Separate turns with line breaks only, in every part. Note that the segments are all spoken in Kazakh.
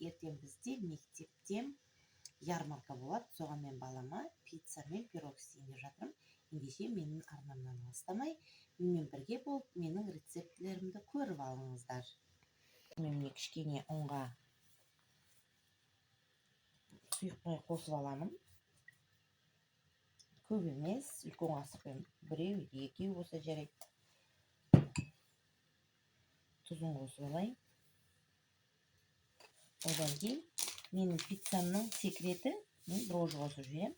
ертең бізде мектепте ярмарка болады. Соған мен балама пицца мен пирог істейін деп жатырмын. Ендеше менің арнамнан алыстамай, менімен бірге болып, менің рецептілерімді көріп алыңыздар. Мен кішкене ұнға сұйық қосып аламын. Көп емес, үлкен қасықпен біреу, екеу болса жарайды. Тұзын қосып алайын. Одан кейін менің пиццамның секреті, мен дрожжи қосып жіберем.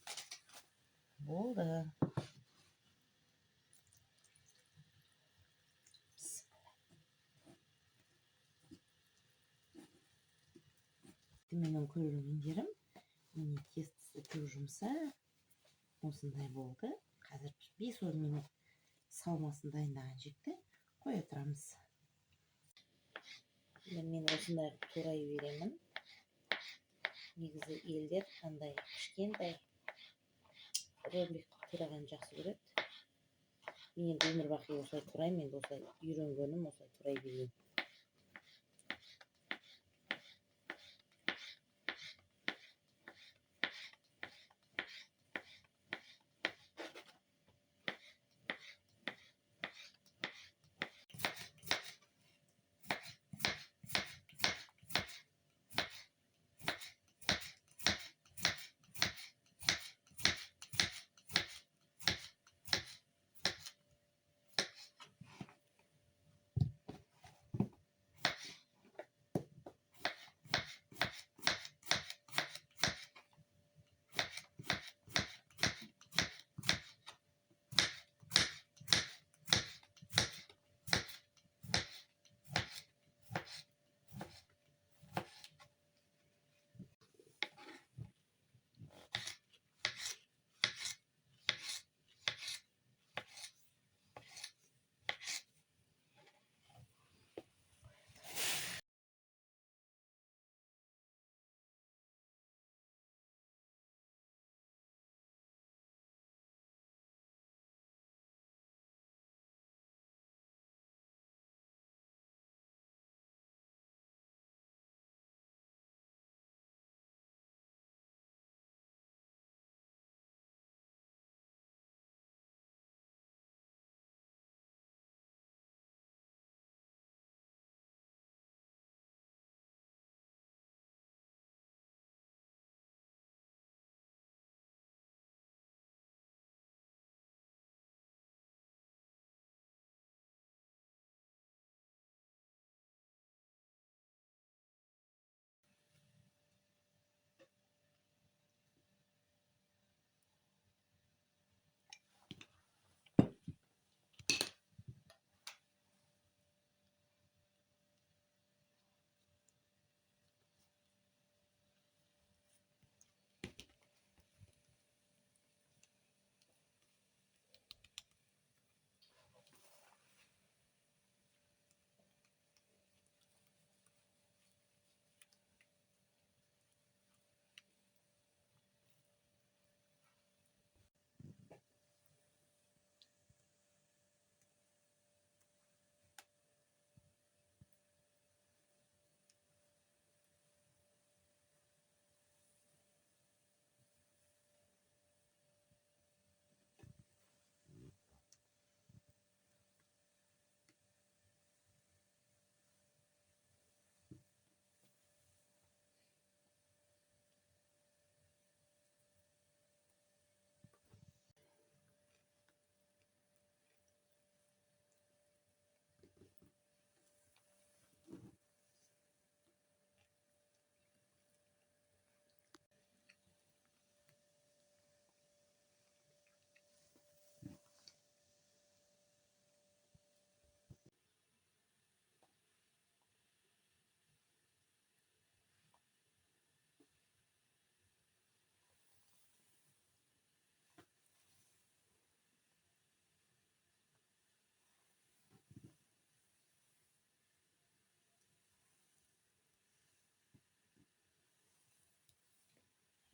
Болды. Менің көрермендерім, міне тестісі көп жұмса, осындай болды. Қазір 5-10 минут салмасын дайындаған жекті қоя тұрамыз. Мен осындай турай беремін. Негізі елдер қандай кішкентай ролик тураған жақсы көреді. Мен енді өмір бақи осылай тураймын, енді осылай үйренгенім, осылай турай берейін.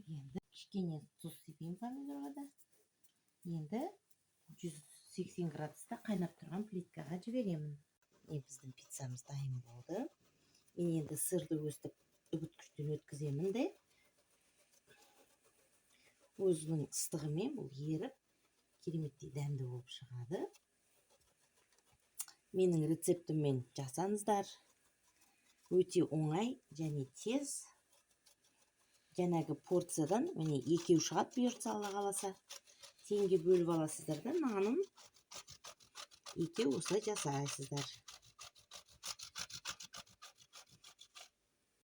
Енді кішкене тұз сепейін помидорға да. Енді 180 градуста қайнап тұрған плиткаға жіберемін. Біздің пиццамыз дайын болды. Мен енді сырды өстіп үгіткіштен көмірден өткіземін де өзінің ыстығымен бұл еріп кереметтей дәмді болып шығады. Менің рецептіммен жасаңыздар. Өте оңай және тез. Жаңағы порциядан міне екеу шығады бұйыртса Алла қаласа. Теңге бөліп аласыздар да нанын екеу осылай жасайсыздар.